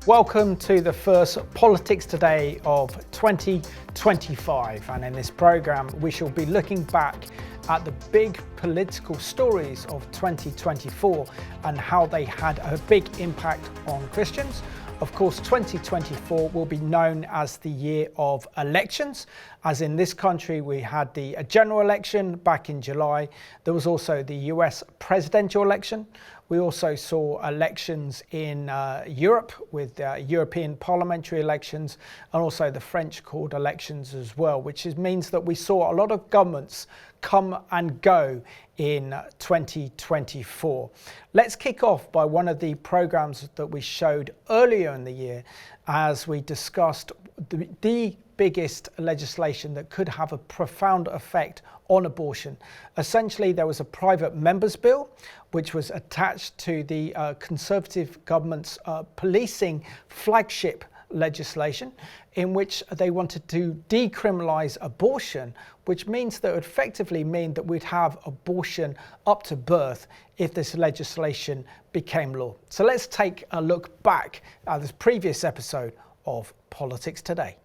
Welcome to the first Politics Today of 2025, and in this programme we shall be looking back at the big political stories of 2024 and how they had a big impact on Christians. Of course, 2024 will be known as the year of elections, as in this country we had the general election back in July. There was also the US presidential election. We also saw elections in Europe with European parliamentary elections, and also the French called elections as well, which means that we saw a lot of governments come and go in 2024. Let's kick off by one of the programs that we showed earlier in the year as we discussed the biggest legislation that could have a profound effect on abortion. Essentially, there was a private members bill which was attached to the Conservative government's policing flagship legislation, in which they wanted to decriminalise abortion, which means that it would effectively mean that we'd have abortion up to birth if this legislation became law. So let's take a look back at this previous episode of Politics Today.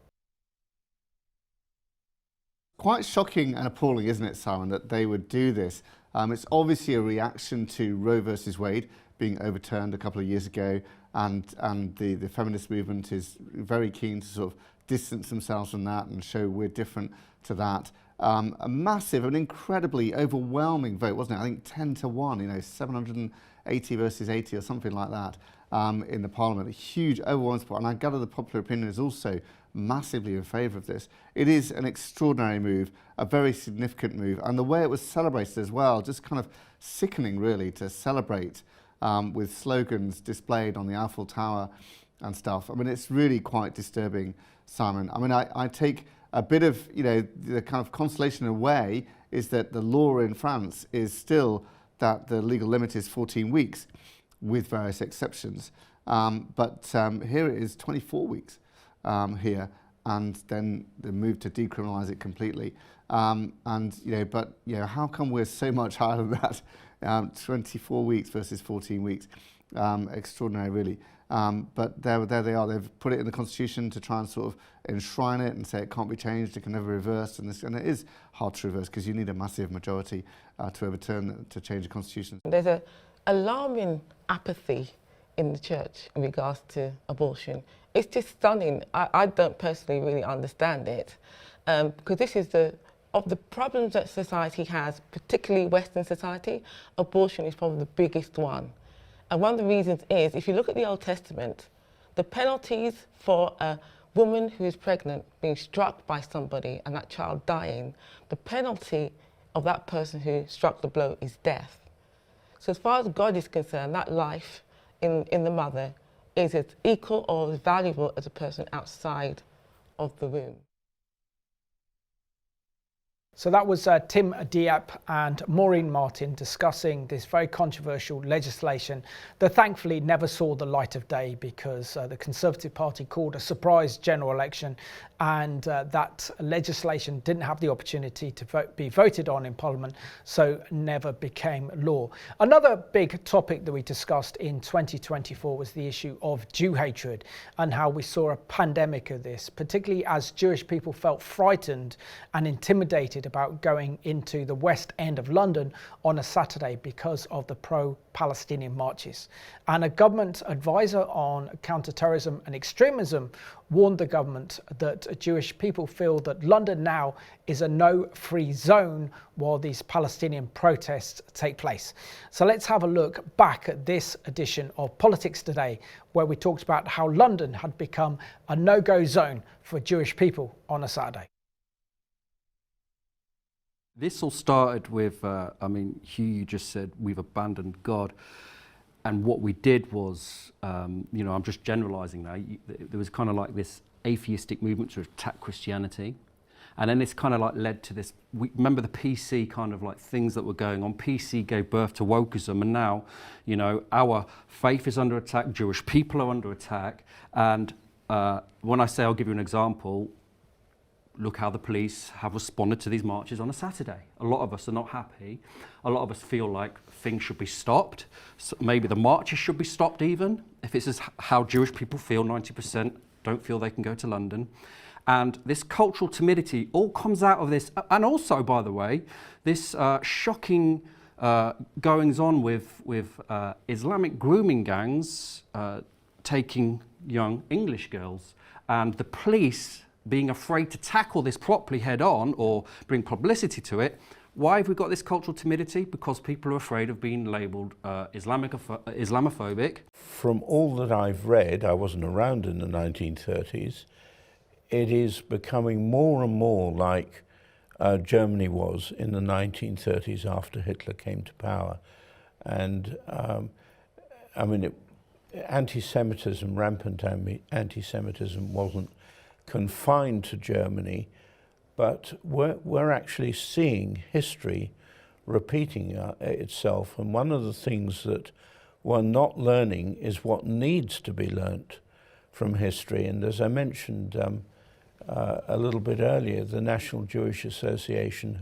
Quite shocking and appalling, isn't it, Simon, that they would do this? It's obviously a reaction to Roe versus Wade being overturned a couple of years ago, and the feminist movement is very keen to sort of distance themselves from that and show we're different to that. A massive, an incredibly overwhelming vote, wasn't it? I think 10-1, 780 versus 80 or something like that in the Parliament. A huge overwhelming support, and I gather the popular opinion is also massively in favour of this. It is an extraordinary move, a very significant move, and the way it was celebrated as well, just kind of sickening really to celebrate with slogans displayed on the Eiffel Tower and stuff. I mean, it's really quite disturbing, Simon. I mean, I take a bit of, the kind of consolation away is that the law in France is still that the legal limit is 14 weeks with various exceptions. But here it is 24 weeks here, and then the move to decriminalise it completely. How come we're so much higher than that? 24 weeks versus 14 weeks. Extraordinary, really. But there they are. They've put it in the Constitution to try and sort of enshrine it and say it can't be changed, it can never be reversed. And it is hard to reverse because you need a massive majority to change the Constitution. There's an alarming apathy in the church in regards to abortion. It's just stunning. I don't personally really understand it, because this is of the problems that society has, particularly Western society, abortion is probably the biggest one. And one of the reasons is, if you look at the Old Testament, the penalties for a woman who is pregnant being struck by somebody and that child dying, the penalty of that person who struck the blow is death. So as far as God is concerned, that life in the mother is as equal or as valuable as a person outside of the womb. So that was Tim Diep and Maureen Martin discussing this very controversial legislation that thankfully never saw the light of day because the Conservative Party called a surprise general election, and that legislation didn't have the opportunity to be voted on in Parliament, so never became law. Another big topic that we discussed in 2024 was the issue of Jew hatred and how we saw a pandemic of this, particularly as Jewish people felt frightened and intimidated about going into the West End of London on a Saturday because of the pro-Palestinian marches. And a government advisor on counter-terrorism and extremism warned the government that Jewish people feel that London now is a no-free zone while these Palestinian protests take place. So let's have a look back at this edition of Politics Today, where we talked about how London had become a no-go zone for Jewish people on a Saturday. This all started with, Hugh, you just said we've abandoned God. And what we did was, I'm just generalising now, there was kind of like this atheistic movement to attack Christianity. And then this kind of like led to this, remember the PC kind of like things that were going on. PC gave birth to wokeism, and now, our faith is under attack, Jewish people are under attack. And when I say, I'll give you an example, look how the police have responded to these marches on a Saturday. A lot of us are not happy. A lot of us feel like things should be stopped. So maybe the marches should be stopped even. If it's how Jewish people feel, 90% don't feel they can go to London. And this cultural timidity all comes out of this. And also, by the way, this shocking goings on with Islamic grooming gangs taking young English girls, and the police being afraid to tackle this properly head on or bring publicity to it. Why have we got this cultural timidity? Because people are afraid of being labelled Islamophobic. From all that I've read, I wasn't around in the 1930s, it is becoming more and more like Germany was in the 1930s after Hitler came to power. And I mean, anti-Semitism, rampant anti-Semitism wasn't confined to Germany, but we're actually seeing history repeating itself. And one of the things that we're not learning is what needs to be learnt from history. And as I mentioned a little bit earlier, the National Jewish Association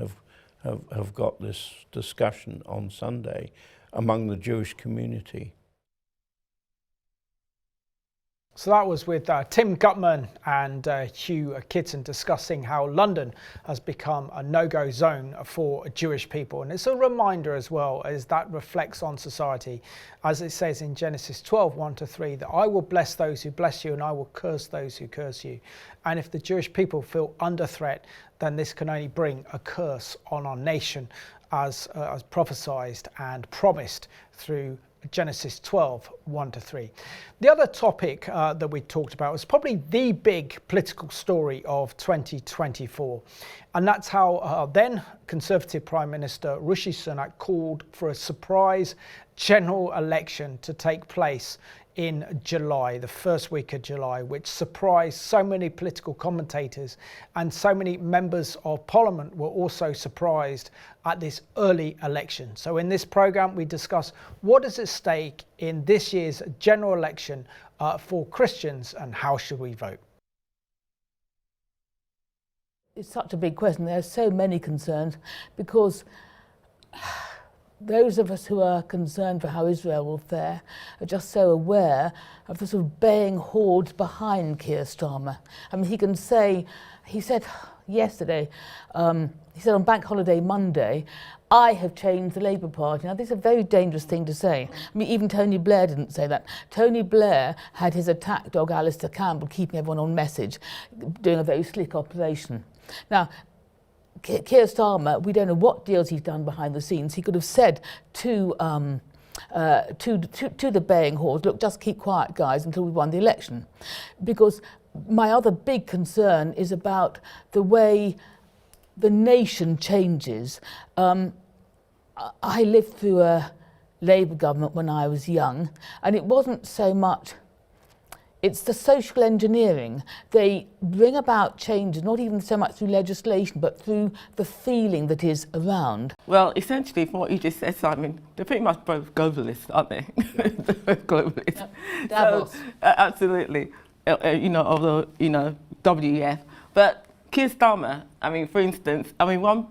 have got this discussion on Sunday among the Jewish community. So that was with Tim Gutman and Hugh Kitson discussing how London has become a no-go zone for Jewish people. And it's a reminder as well, as that reflects on society, as it says in Genesis 12, 1-3, that I will bless those who bless you and I will curse those who curse you. And if the Jewish people feel under threat, then this can only bring a curse on our nation, as prophesied and promised through Genesis 12, 1-3. The other topic that we talked about was probably the big political story of 2024. And that's how then Conservative Prime Minister Rishi Sunak called for a surprise general election to take place in July, the first week of July, which surprised so many political commentators, and so many members of Parliament were also surprised at this early election. So in this programme we discuss what is at stake in this year's general election for Christians and how should we vote. It's such a big question. There are so many concerns because those of us who are concerned for how Israel will fare are just so aware of the sort of baying hordes behind Keir Starmer. I mean, he said yesterday, he said on Bank Holiday Monday, I have changed the Labour Party. Now, this is a very dangerous thing to say. I mean, even Tony Blair didn't say that. Tony Blair had his attack dog, Alistair Campbell, keeping everyone on message, doing a very slick operation. Now, Keir Starmer, we don't know what deals he's done behind the scenes. He could have said to the baying hordes, look, just keep quiet, guys, until we won the election. Because my other big concern is about the way the nation changes. I lived through a Labour government when I was young, and it wasn't so much. It's the social engineering. They bring about changes, not even so much through legislation, but through the feeling that is around. Well, essentially, from what you just said, Simon, they're pretty much both globalists, aren't they? They're both globalists. Davos. So, absolutely. Although, WEF. But Keir Starmer, I mean, for instance, one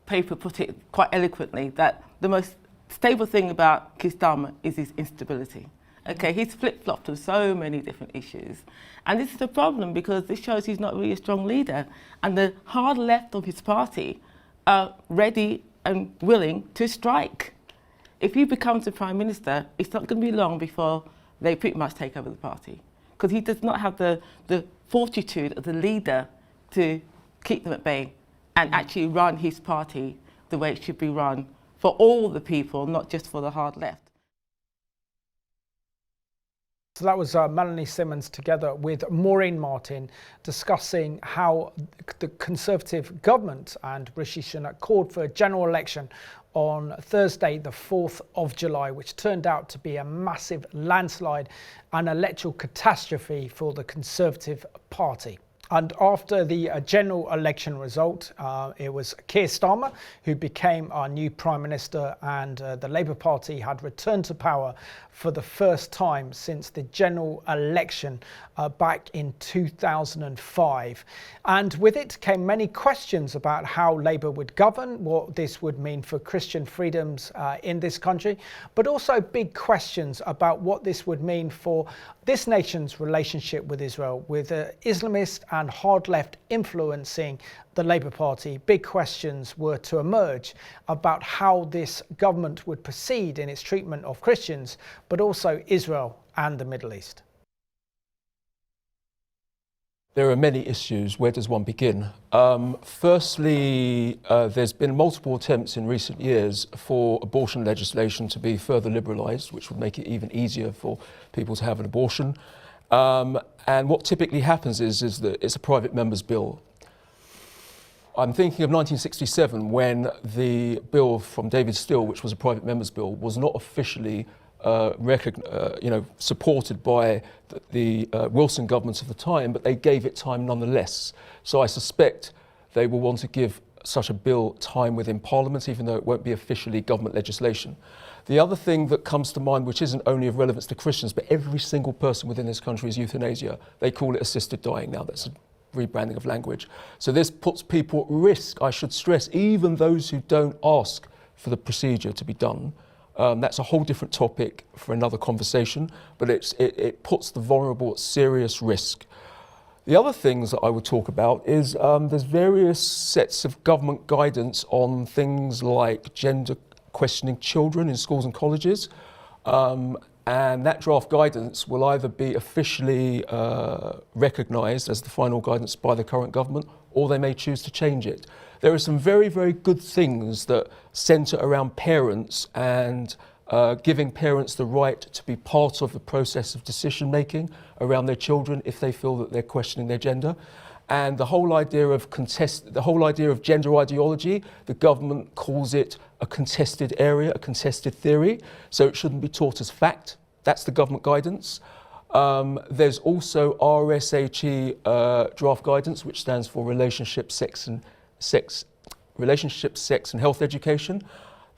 paper put it quite eloquently that the most stable thing about Keir Starmer is his instability. Okay, he's flip-flopped on so many different issues. And this is a problem because this shows he's not really a strong leader. And the hard left of his party are ready and willing to strike. If he becomes the Prime Minister, it's not going to be long before they pretty much take over the party. Because he does not have the fortitude of the leader to keep them at bay and actually run his party the way it should be run for all the people, not just for the hard left. So that was Melanie Simmons together with Maureen Martin discussing how the Conservative government and Rishi Sunak called for a general election on Thursday, the 4th of July, which turned out to be a massive landslide and electoral catastrophe for the Conservative Party. And after the general election result, it was Keir Starmer who became our new Prime Minister, and the Labour Party had returned to power for the first time since the general election back in 2005. And with it came many questions about how Labour would govern, what this would mean for Christian freedoms in this country, but also big questions about what this would mean for this nation's relationship with Israel, with Islamist and hard left influencing the Labour Party. Big questions were to emerge about how this government would proceed in its treatment of Christians, but also Israel and the Middle East. There are many issues. Where does one begin? Firstly, there's been multiple attempts in recent years for abortion legislation to be further liberalised, which would make it even easier for people to have an abortion. And what typically happens is that it's a private member's bill. I'm thinking of 1967, when the bill from David Steele, which was a private member's bill, was not officially supported by the Wilson government of the time, but they gave it time nonetheless. So I suspect they will want to give such a bill time within Parliament, even though it won't be officially government legislation. The other thing that comes to mind, which isn't only of relevance to Christians, but every single person within this country, is euthanasia. They call it assisted dying now. That's a rebranding of language. So this puts people at risk, I should stress, even those who don't ask for the procedure to be done. That's a whole different topic for another conversation, but it puts the vulnerable at serious risk. The other things that I would talk about is there's various sets of government guidance on things like gender questioning children in schools and colleges. And that draft guidance will either be officially recognised as the final guidance by the current government, or they may choose to change it. There are some very, very good things that centre around parents and giving parents the right to be part of the process of decision making around their children if they feel that they're questioning their gender. And the whole idea of gender ideology, the government calls it a contested area, a contested theory, so it shouldn't be taught as fact. That's the government guidance. There's also RSHE draft guidance, which stands for Relationship, Sex and Health Education.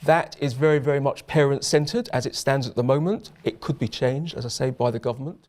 That is very, very much parent-centred as it stands at the moment. It could be changed, as I say, by the government.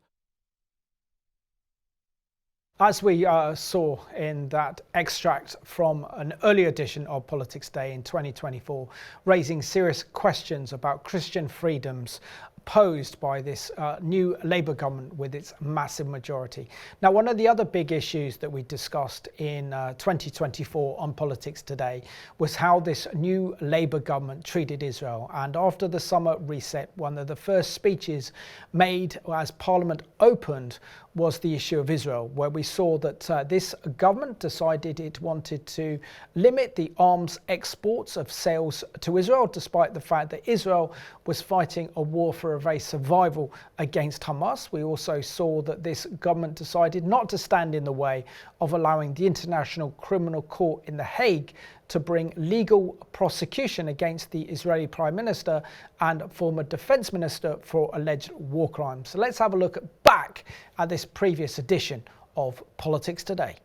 As we saw in that extract from an earlier edition of Politics Day in 2024, raising serious questions about Christian freedoms posed by this new Labour government with its massive majority. Now, one of the other big issues that we discussed in 2024 on Politics Today was how this new Labour government treated Israel. And after the summer reset, one of the first speeches made as Parliament opened was the issue of Israel, where we saw that this government decided it wanted to limit the arms exports of sales to Israel, despite the fact that Israel was fighting a war for a very survival against Hamas. We also saw that this government decided not to stand in the way of allowing the International Criminal Court in The Hague to bring legal prosecution against the Israeli Prime Minister and former Defence Minister for alleged war crimes. So let's have a look back at this previous edition of Politics Today.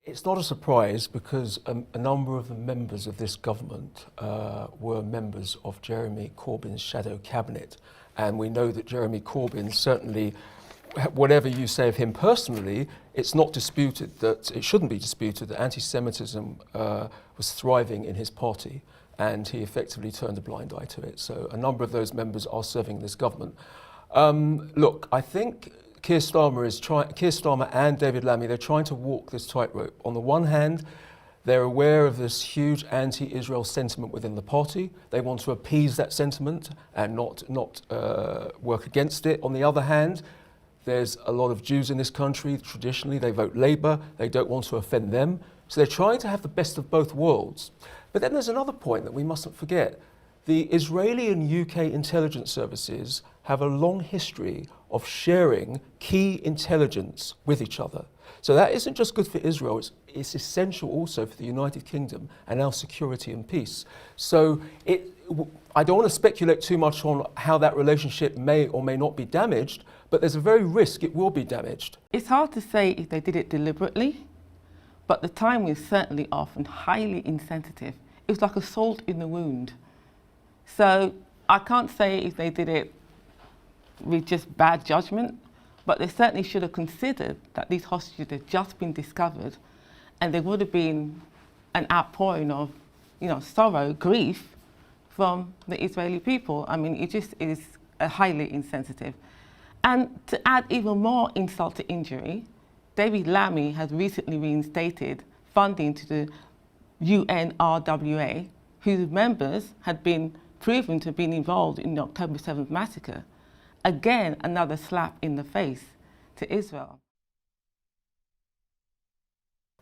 It's not a surprise because a number of the members of this government were members of Jeremy Corbyn's shadow cabinet. And we know that Jeremy Corbyn, certainly, whatever you say of him personally, it's not disputed that, it shouldn't be disputed that anti-Semitism was thriving in his party, and he effectively turned a blind eye to it. So a number of those members are serving this government. Look, I think Keir Starmer and David Lammy, they're trying to walk this tightrope. On the one hand, they're aware of this huge anti-Israel sentiment within the party. They want to appease that sentiment and not work against it. On the other hand, there's a lot of Jews in this country. Traditionally, they vote Labour. They don't want to offend them. So they're trying to have the best of both worlds. But then there's another point that we mustn't forget. The Israeli and UK intelligence services have a long history of sharing key intelligence with each other. So that isn't just good for Israel, it's essential also for the United Kingdom and our security and peace. So I don't want to speculate too much on how that relationship may or may not be damaged, but there's a very risk it will be damaged. It's hard to say if they did it deliberately, but the time was certainly off and highly insensitive. It was like a salt in the wound. So I can't say if they did it with just bad judgment, but they certainly should have considered that these hostages had just been discovered, and there would have been an outpouring of, sorrow, grief from the Israeli people. I mean, it just is highly insensitive. And to add even more insult to injury, David Lammy has recently reinstated funding to the UNRWA, whose members had been proven to have been involved in the October 7th massacre. Again, another slap in the face to Israel.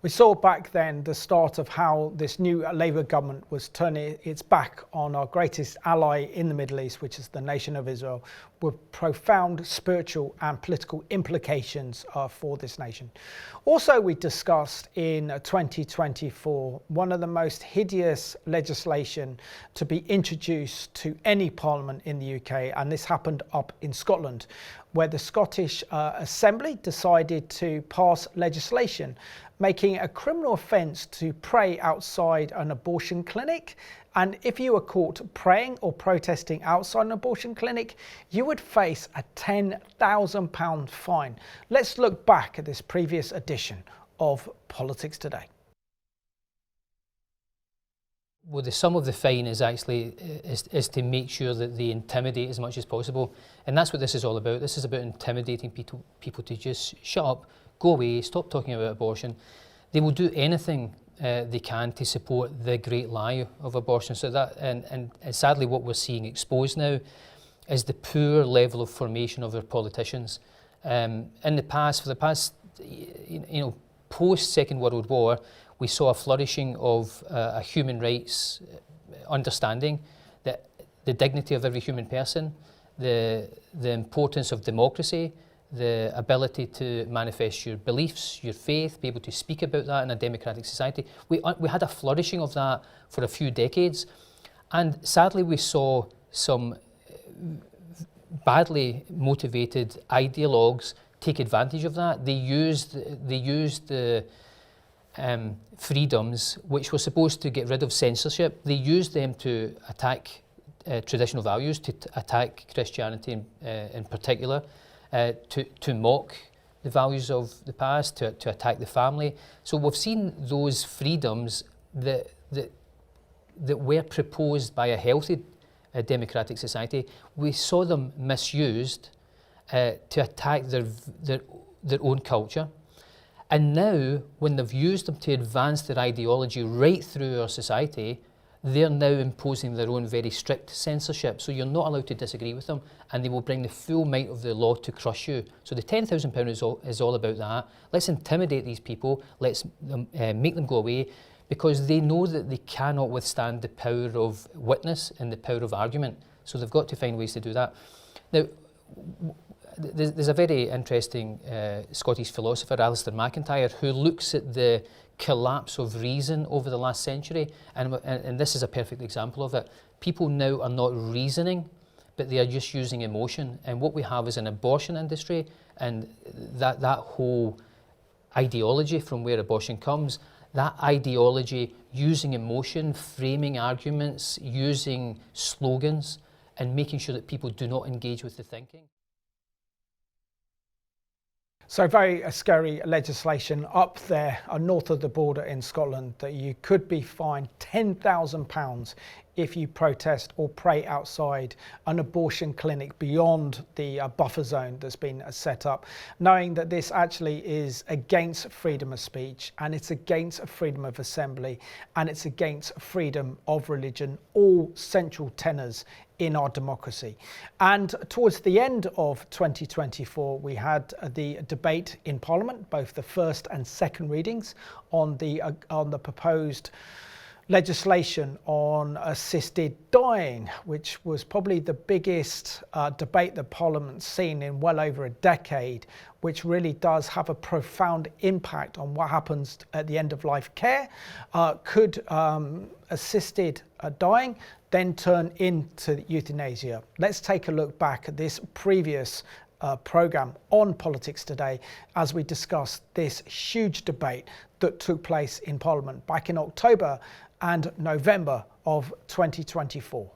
We saw back then the start of how this new Labour government was turning its back on our greatest ally in the Middle East, which is the nation of Israel, with profound spiritual and political implications for this nation. Also, we discussed in 2024 one of the most hideous legislation to be introduced to any parliament in the UK, and this happened up in Scotland, where the Scottish Assembly decided to pass legislation making it a criminal offence to pray outside an abortion clinic. And if you were caught praying or protesting outside an abortion clinic, you would face a £10,000 fine. Let's look back at this previous edition of Politics Today. Well, the sum of the fine is actually is to make sure that they intimidate as much as possible, and that's what this is all about. This is about intimidating people to just shut up, go away, stop talking about abortion. They will do anything they can to support the great lie of abortion. So that, and sadly, what we're seeing exposed now is the poor level of formation of our politicians. In the past, for the past, post Second World War, we saw a flourishing of a human rights understanding, that the dignity of every human person, the importance of democracy, the ability to manifest your beliefs, your faith, be able to speak about that in a democratic society. We had a flourishing of that for a few decades, and sadly we saw some badly motivated ideologues take advantage of that. They used the freedoms which were supposed to get rid of censorship. They used them to attack traditional values, to attack Christianity in particular, to mock the values of the past, to attack the family. So we've seen those freedoms that were proposed by a healthy democratic society. We saw them misused to attack their own culture. And now, when they've used them to advance their ideology right through our society, they're now imposing their own very strict censorship. So you're not allowed to disagree with them, and they will bring the full might of the law to crush you. So the £10,000 is all about that. Let's intimidate these people. Let's make them go away, because they know that they cannot withstand the power of witness and the power of argument. So they've got to find ways to do that. Now, there's a very interesting Scottish philosopher, Alistair MacIntyre, who looks at the collapse of reason over the last century, and this is a perfect example of it. People now are not reasoning, but they are just using emotion. And what we have is an abortion industry, and that whole ideology from where abortion comes, that ideology using emotion, framing arguments, using slogans, and making sure that people do not engage with the thinking. So very scary legislation up there north of the border in Scotland, that you could be fined £10,000 if you protest or pray outside an abortion clinic beyond the buffer zone that's been set up, knowing that this actually is against freedom of speech, and it's against freedom of assembly, and it's against freedom of religion, all central tenors in our democracy. And towards the end of 2024, we had the debate in Parliament, both the first and second readings on the proposed legislation on assisted dying, which was probably the biggest debate that Parliament's seen in well over a decade, which really does have a profound impact on what happens at the end of life care. Could assisted dying then turn into euthanasia? Let's take a look back at this previous programme on Politics Today as we discuss this huge debate that took place in Parliament back in October and November of 2024.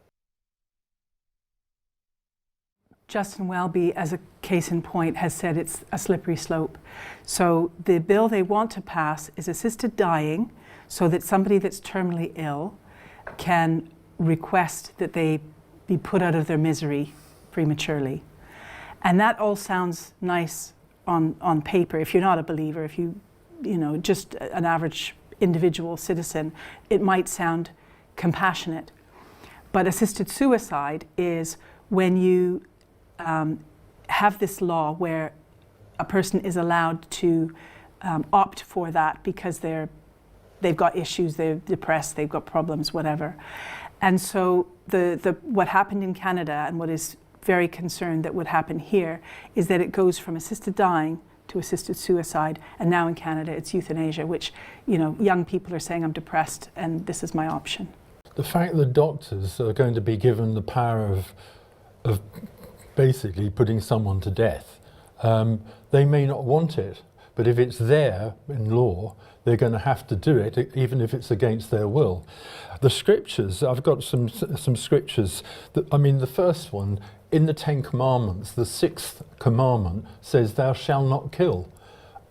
Justin Welby, as a case in point, has said it's a slippery slope. So the bill they want to pass is assisted dying, so that somebody that's terminally ill can request that they be put out of their misery prematurely. And that all sounds nice on paper. If you're not a believer, if you know, just an average individual citizen, it might sound compassionate. But assisted suicide is when you have this law where a person is allowed to opt for that because they've got issues, they're depressed, they've got problems, whatever. And so what happened in Canada, and what is very concerned that would happen here, is that it goes from assisted dying to assisted suicide, and now in Canada it's euthanasia, which, you know, young people are saying, I'm depressed and this is my option. The fact that doctors are going to be given the power of basically putting someone to death, they may not want it, but if it's there in law, they're going to have to do it, even if it's against their will. The scriptures, I've got some scriptures. I mean, the first one, in the 10 Commandments, the 6th commandment says, thou shalt not kill.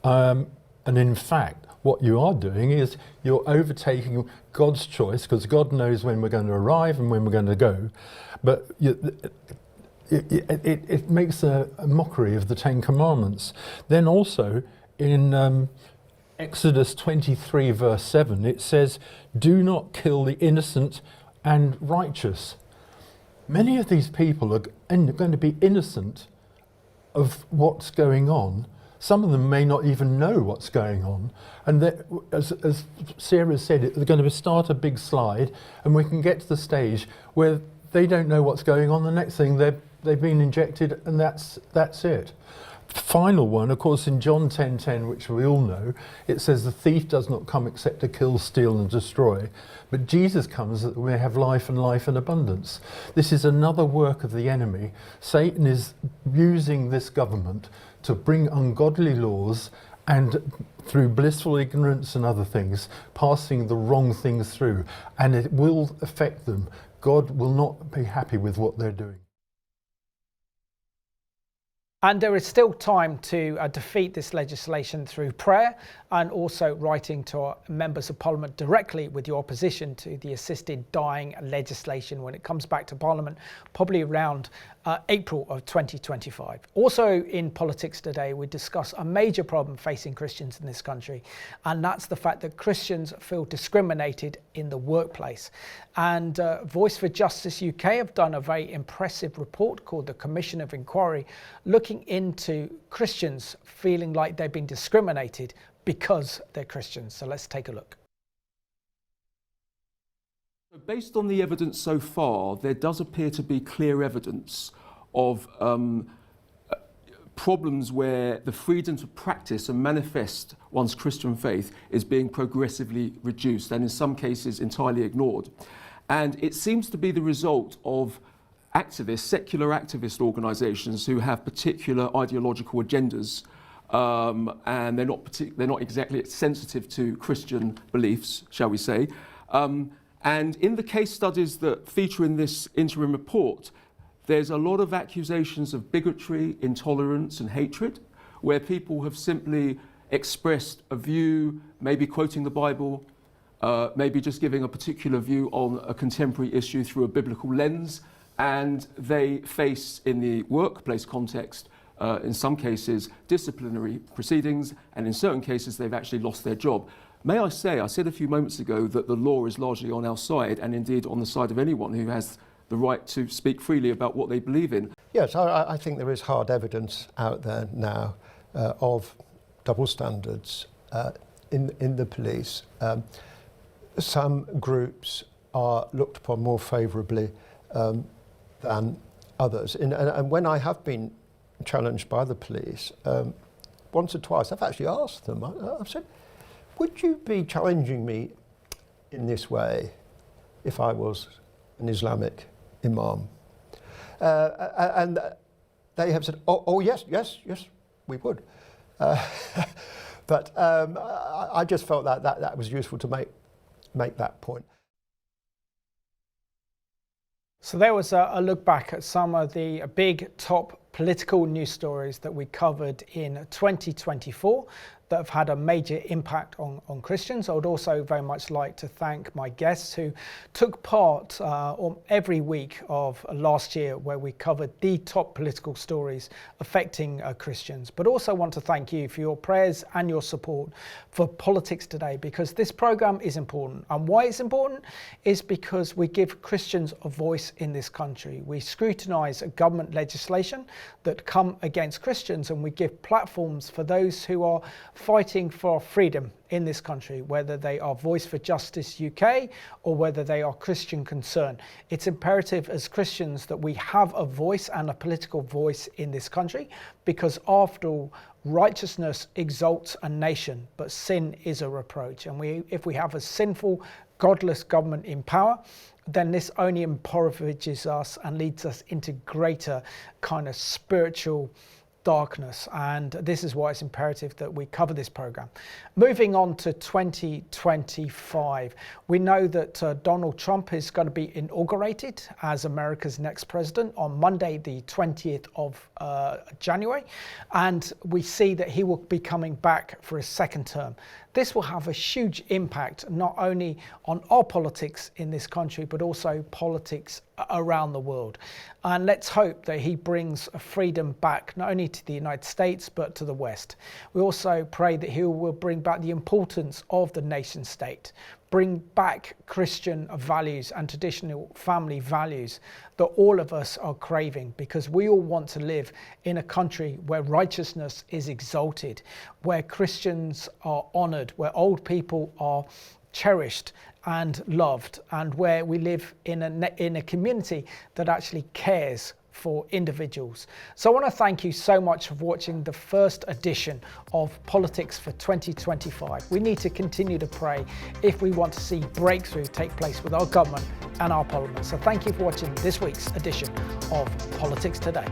And in fact, what you are doing is you're overtaking God's choice, because God knows when we're going to arrive and when we're going to go. But it makes a mockery of the 10 Commandments. Then also in Exodus 23 verse 7, it says, do not kill the innocent and righteous. Many of these people are going to be innocent of what's going on. Some of them may not even know what's going on. And as Sarah said, they're going to start a big slide, and we can get to the stage where they don't know what's going on. The next thing, they've been injected, and that's it. Final one, of course, in John 10:10, which we all know, it says the thief does not come except to kill, steal and destroy, but Jesus comes that we may have life and life in abundance. This is another work of the enemy. Satan is using this government to bring ungodly laws, and through blissful ignorance and other things, passing the wrong things through, and it will affect them. God will not be happy with what they're doing. And there is still time to defeat this legislation through prayer, and also writing to our members of Parliament directly with your opposition to the assisted dying legislation when it comes back to Parliament, probably around April of 2025. Also in politics today, we discuss a major problem facing Christians in this country, and that's the fact that Christians feel discriminated in the workplace. And Voice for Justice UK have done a very impressive report called the Commission of Inquiry, looking into Christians feeling like they've been discriminated because they're Christians. So let's take a look. Based on the evidence so far, there does appear to be clear evidence of problems where the freedom to practice and manifest one's Christian faith is being progressively reduced, and in some cases entirely ignored. And it seems to be the result of activists, secular activist organisations who have particular ideological agendas, and they're not exactly sensitive to Christian beliefs, shall we say. And in the case studies that feature in this interim report, there's a lot of accusations of bigotry, intolerance and hatred, where people have simply expressed a view, maybe quoting the Bible, maybe just giving a particular view on a contemporary issue through a biblical lens, and they face, in the workplace context, in some cases, disciplinary proceedings, and in certain cases, they've actually lost their job. May I say, I said a few moments ago that the law is largely on our side, and indeed on the side of anyone who has the right to speak freely about what they believe in. Yes, I think there is hard evidence out there now of double standards in the police. Some groups are looked upon more favourably than others. And when I have been challenged by the police, once or twice, I've actually asked them, I've said, would you be challenging me in this way if I was an Islamic imam? And they have said, oh yes, we would. But I just felt that was useful to make that point. So there was a look back at some of the big top political news stories that we covered in 2024 that have had a major impact on Christians. I would also very much like to thank my guests who took part every week of last year, where we covered the top political stories affecting Christians. But also want to thank you for your prayers and your support for Politics Today, because this program is important. And why it's important is because we give Christians a voice in this country. We scrutinise government legislation that come against Christians, and we give platforms for those who are fighting for freedom in this country, whether they are Voice for Justice UK or whether they are Christian Concern. It's imperative as Christians that we have a voice and a political voice in this country, because after all, righteousness exalts a nation, but sin is a reproach. And if we have a sinful, godless government in power, then this only impoverishes us and leads us into greater kind of spiritual darkness. And this is why it's imperative that we cover this program. Moving on to 2025, we know that Donald Trump is going to be inaugurated as America's next president on Monday, the 20th of January, and we see that he will be coming back for a second term. This will have a huge impact not only on our politics in this country, but also politics around the world. And let's hope that he brings freedom back, not only to the United States, but to the West. We also pray that he will bring back the importance of the nation state, bring back Christian values and traditional family values that all of us are craving, because we all want to live in a country where righteousness is exalted, where Christians are honoured, where old people are cherished and loved, and where we live in a community that actually cares for individuals. So I want to thank you so much for watching the first edition of Politics for 2025. We need to continue to pray if we want to see breakthrough take place with our government and our parliament. So thank you for watching this week's edition of Politics Today.